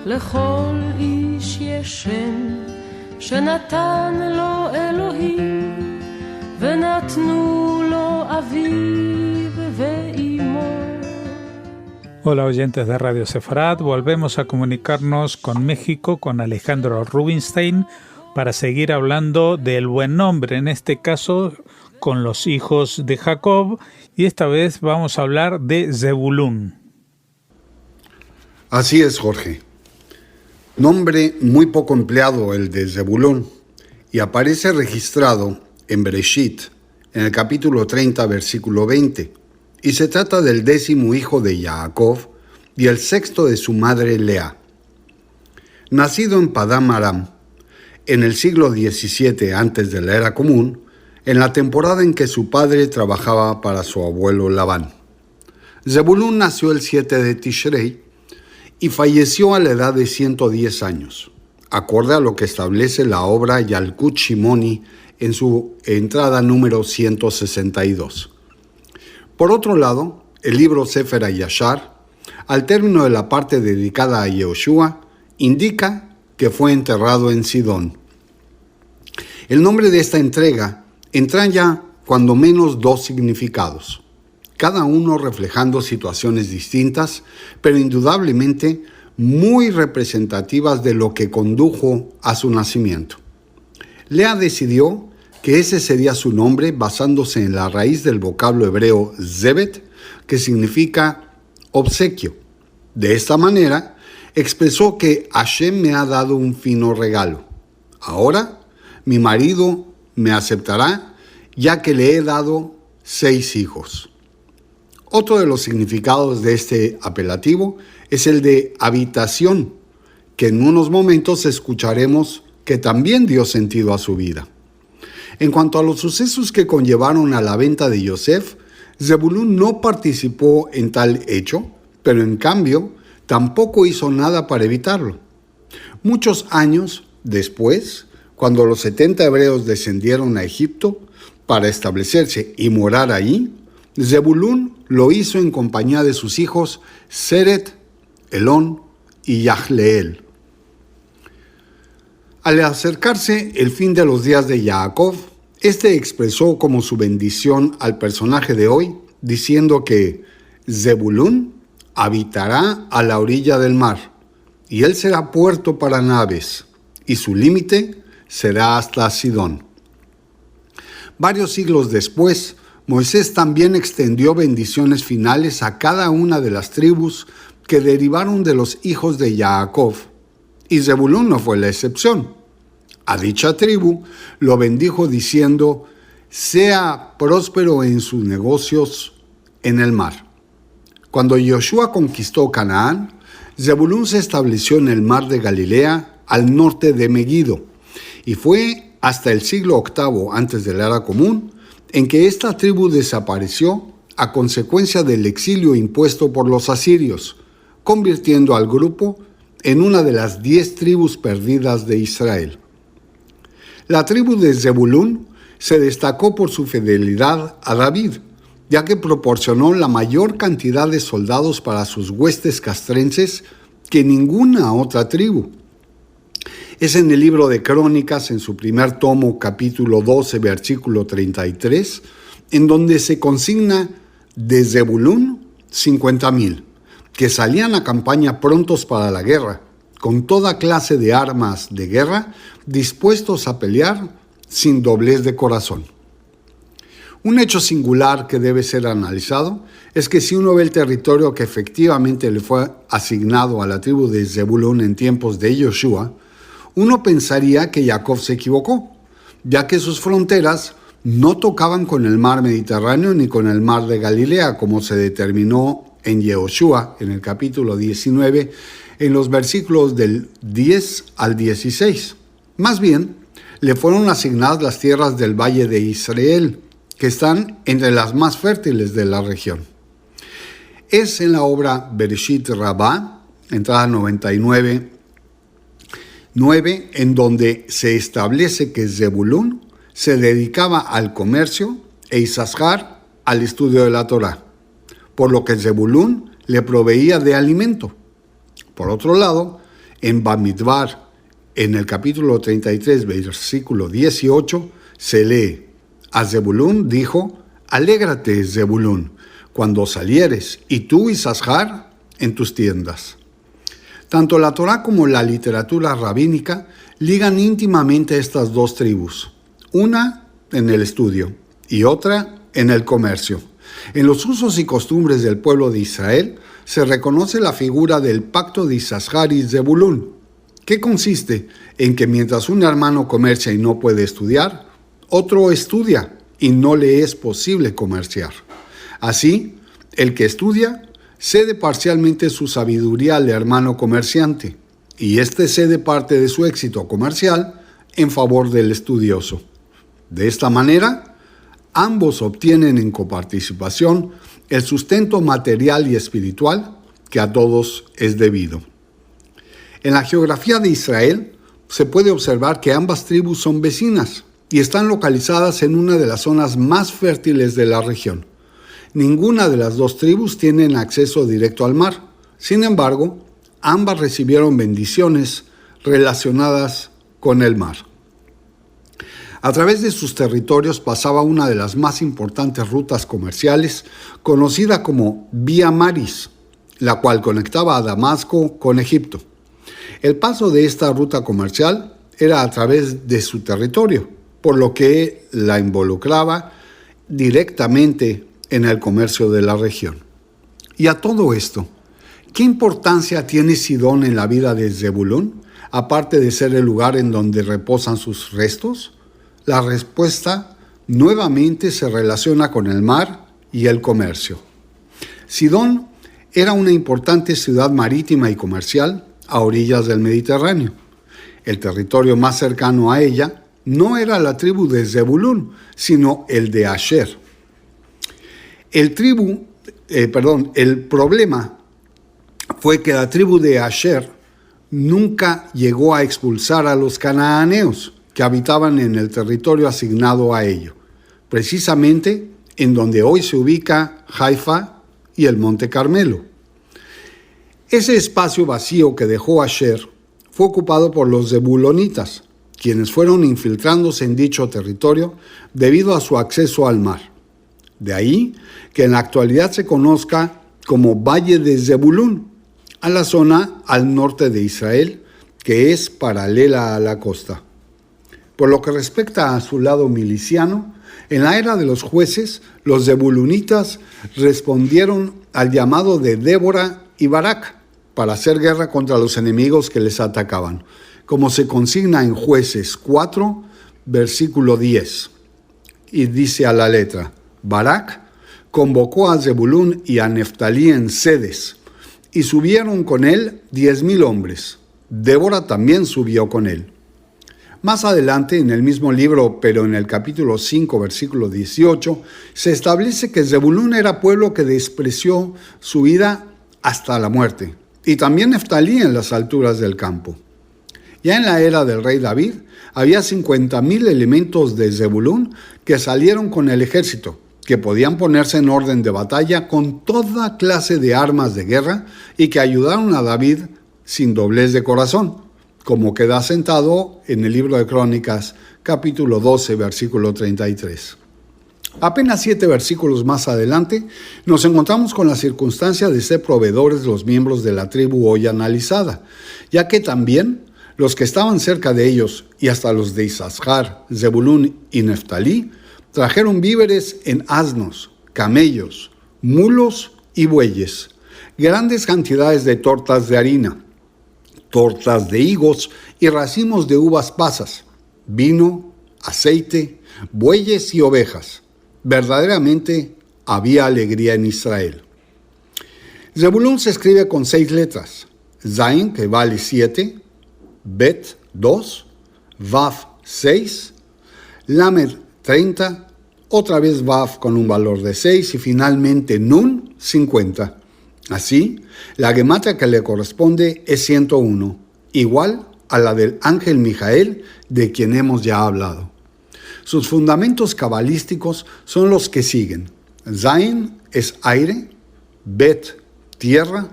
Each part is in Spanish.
לכל איש יש שם שנתן לו אלוהים ונתנו לו אביו ואימו. Hola oyentes de Radio Sefarad, volvemos a comunicarnos con México, con Alejandro Rubinstein, para seguir hablando del buen nombre, en este caso con los hijos de Jacob, y esta vez vamos a hablar de Zebulún. Así es, Jorge. Nombre muy poco empleado el de Zebulún, y aparece registrado en Bereshit, en el capítulo 30, versículo 20, y se trata del 10º hijo de Jacob y el 6º de su madre Lea. Nacido en Padán Aram, en el siglo XVII antes de la era común, en la temporada en que su padre trabajaba para su abuelo Labán. Zebulún nació el 7 de Tishrei y falleció a la edad de 110 años, acorde a lo que establece la obra Yalkut Shimoni en su entrada número 162. Por otro lado, el libro Sefer HaYashar, al término de la parte dedicada a Yehoshua, indica que fue enterrado en Sidón. El nombre de esta entrega entraña cuando menos dos significados, cada uno reflejando situaciones distintas, pero indudablemente muy representativas de lo que condujo a su nacimiento. Lea decidió que ese sería su nombre basándose en la raíz del vocablo hebreo zebet, que significa obsequio. De esta manera, expresó que Hashem me ha dado un fino regalo. Ahora, mi marido me aceptará, ya que le he dado 6 hijos. Otro de los significados de este apelativo es el de habitación, que en unos momentos escucharemos que también dio sentido a su vida. En cuanto a los sucesos que conllevaron a la venta de Yosef, Zebulún no participó en tal hecho, pero en cambio tampoco hizo nada para evitarlo. Muchos años después, cuando los 70 hebreos descendieron a Egipto para establecerse y morar allí, Zebulún lo hizo en compañía de sus hijos Seret, Elón y Yahleel. Al acercarse el fin de los días de Jacob, este expresó como su bendición al personaje de hoy, diciendo que Zebulún habitará a la orilla del mar, y él será puerto para naves, y su límite será hasta Sidón. Varios siglos después, Moisés también extendió bendiciones finales a cada una de las tribus que derivaron de los hijos de Jacob, y Zebulún no fue la excepción. A dicha tribu lo bendijo diciendo: sea próspero en sus negocios en el mar. Cuando Josué conquistó Canaán, Zebulún se estableció en el mar de Galilea, al norte de Megiddo, y fue hasta el siglo VIII antes de la era común en que esta tribu desapareció a consecuencia del exilio impuesto por los asirios, convirtiendo al grupo en una de las 10 tribus perdidas de Israel. La tribu de Zebulún se destacó por su fidelidad a David, ya que proporcionó la mayor cantidad de soldados para sus huestes castrenses que ninguna otra tribu. Es en el libro de Crónicas, en su primer tomo, capítulo 12, versículo 33, en donde se consigna de Zebulún 50,000, que salían a campaña prontos para la guerra, con toda clase de armas de guerra, dispuestos a pelear sin doblez de corazón. Un hecho singular que debe ser analizado es que si uno ve el territorio que efectivamente le fue asignado a la tribu de Zebulún en tiempos de Josué, uno pensaría que Jacob se equivocó, ya que sus fronteras no tocaban con el mar Mediterráneo ni con el mar de Galilea, como se determinó en Yehoshua, en el capítulo 19, en los versículos del 10 al 16. Más bien, le fueron asignadas las tierras del valle de Israel, que están entre las más fértiles de la región. Es en la obra Bereshit Rabbah, entrada 99, 9, en donde se establece que Zebulún se dedicaba al comercio e Isachar al estudio de la Torá, por lo que Zebulún le proveía de alimento. Por otro lado, En Bamidbar, en el capítulo 33, versículo 18, se lee: a Zebulún dijo: alégrate, Zebulún, cuando salieres, y tú, Isasjar, en tus tiendas. Tanto la Torá como la literatura rabínica ligan íntimamente estas dos tribus, una en el estudio y otra en el comercio. En los usos y costumbres del pueblo de Israel se reconoce la figura del pacto de Isasjar y Zebulún, que consiste en que mientras un hermano comercia y no puede estudiar, otro estudia y no le es posible comerciar. Así, el que estudia cede parcialmente su sabiduría al hermano comerciante, y éste cede parte de su éxito comercial en favor del estudioso. De esta manera, ambos obtienen en coparticipación el sustento material y espiritual que a todos es debido. En la geografía de Israel se puede observar que ambas tribus son vecinas y están localizadas en una de las zonas más fértiles de la región. Ninguna de las dos tribus tienen acceso directo al mar. Sin embargo, ambas recibieron bendiciones relacionadas con el mar. A través de sus territorios pasaba una de las más importantes rutas comerciales, conocida como Vía Maris, la cual conectaba a Damasco con Egipto. El paso de esta ruta comercial era a través de su territorio, por lo que la involucraba directamente en el comercio de la región. Y a todo esto, ¿qué importancia tiene Sidón en la vida de Zebulún, aparte de ser el lugar en donde reposan sus restos? La respuesta nuevamente se relaciona con el mar y el comercio. Sidón era una importante ciudad marítima y comercial a orillas del Mediterráneo. El territorio más cercano a ella no era la tribu de Zebulún, sino el de Asher. El problema fue que la tribu de Asher nunca llegó a expulsar a los cananeos que habitaban en el territorio asignado a ello, precisamente en donde hoy se ubica Haifa y el Monte Carmelo. Ese espacio vacío que dejó Asher fue ocupado por los zebulonitas, quienes fueron infiltrándose en dicho territorio debido a su acceso al mar. De ahí que en la actualidad se conozca como Valle de Zebulún, a la zona al norte de Israel, que es paralela a la costa. Por lo que respecta a su lado miliciano, en la era de los jueces, los zebulunitas respondieron al llamado de Débora y Barak para hacer guerra contra los enemigos que les atacaban, como se consigna en Jueces 4, versículo 10. Y dice a la letra: Barak convocó a Zebulún y a Neftalí en Sedes, y subieron con él 10,000 hombres. Débora también subió con él. Más adelante, en el mismo libro, pero en el capítulo 5, versículo 18, se establece que Zebulún era pueblo que despreció su vida hasta la muerte, y también Neftalí en las alturas del campo. Ya en la era del rey David, había 50,000 elementos de Zebulún que salieron con el ejército, que podían ponerse en orden de batalla con toda clase de armas de guerra y que ayudaron a David sin doblez de corazón, como queda sentado en el libro de Crónicas, capítulo 12, versículo 33. Apenas 7 versículos más adelante, nos encontramos con la circunstancia de ser proveedores los miembros de la tribu hoy analizada, ya que también los que estaban cerca de ellos, y hasta los de Isasjar, Zebulún y Neftalí, trajeron víveres en asnos, camellos, mulos y bueyes, grandes cantidades de tortas de harina, tortas de higos y racimos de uvas pasas, vino, aceite, bueyes y ovejas. Verdaderamente había alegría en Israel. Zebulún se escribe con 6 letras: Zain, que vale 7, Bet 2, Vav 6, Lamed 30, otra vez Vav con un valor de 6 y finalmente Nun 50. Así, la gematria que le corresponde es 101, igual a la del ángel Mijael, de quien hemos ya hablado. Sus fundamentos cabalísticos son los que siguen. Zain es aire, Bet, tierra,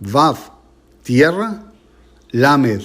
Vav, tierra, Lamed,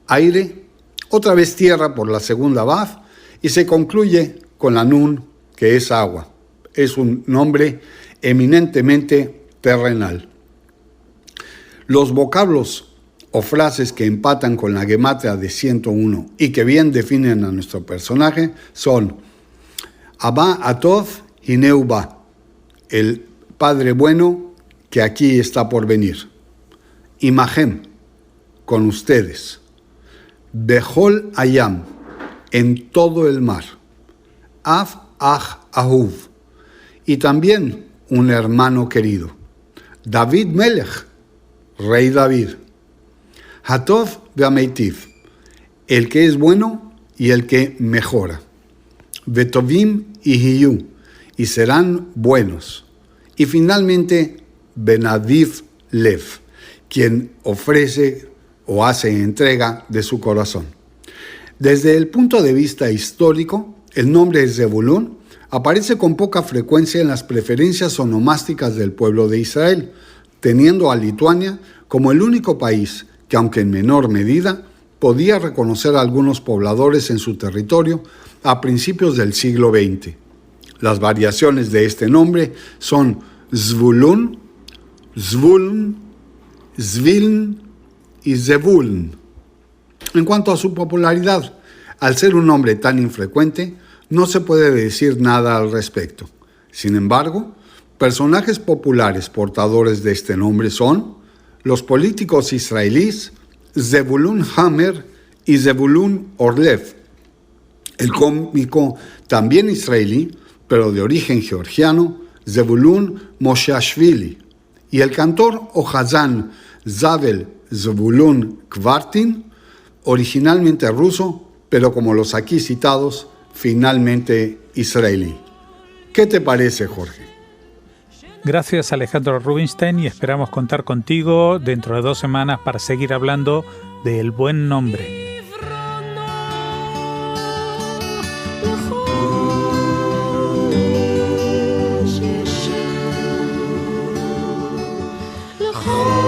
aire, otra vez tierra por la segunda Vav, y se concluye con la Nun, que es agua. Es un nombre eminentemente terrenal. Los vocablos o frases que empatan con la gematria de 101 y que bien definen a nuestro personaje son Abba Atov Hineu Ba, el Padre bueno que aquí está por venir. Imahem, con ustedes. Behol Ayam, en todo el mar. Av Ach Ahuv, y también un hermano querido. David Melech, Rey David. Hatov Ve'ameitiv, el que es bueno y el que mejora. Vetovim y Hiyu, y serán buenos. Y finalmente, Benadiv Lev, quien ofrece o hace entrega de su corazón. Desde el punto de vista histórico, el nombre Zebulún aparece con poca frecuencia en las preferencias onomásticas del pueblo de Israel, teniendo a Lituania como el único país que, aunque en menor medida, podía reconocer a algunos pobladores en su territorio a principios del siglo XX. Las variaciones de este nombre son Zvulun, Zvulun, Zviln y Zebulun. En cuanto a su popularidad, al ser un nombre tan infrecuente, no se puede decir nada al respecto. Sin embargo, personajes populares portadores de este nombre son los políticos israelíes Zebulun Hammer y Zebulun Orlev, el cómico también israelí, pero de origen georgiano, Zebulun Mosheashvili, y el cantor o hazán Zavel Zebulun Kvartin, originalmente ruso, pero como los aquí citados, finalmente israelí. ¿Qué te parece, Jorge? Gracias, Alejandro Rubinstein, y esperamos contar contigo dentro de 2 semanas para seguir hablando del buen nombre. Oh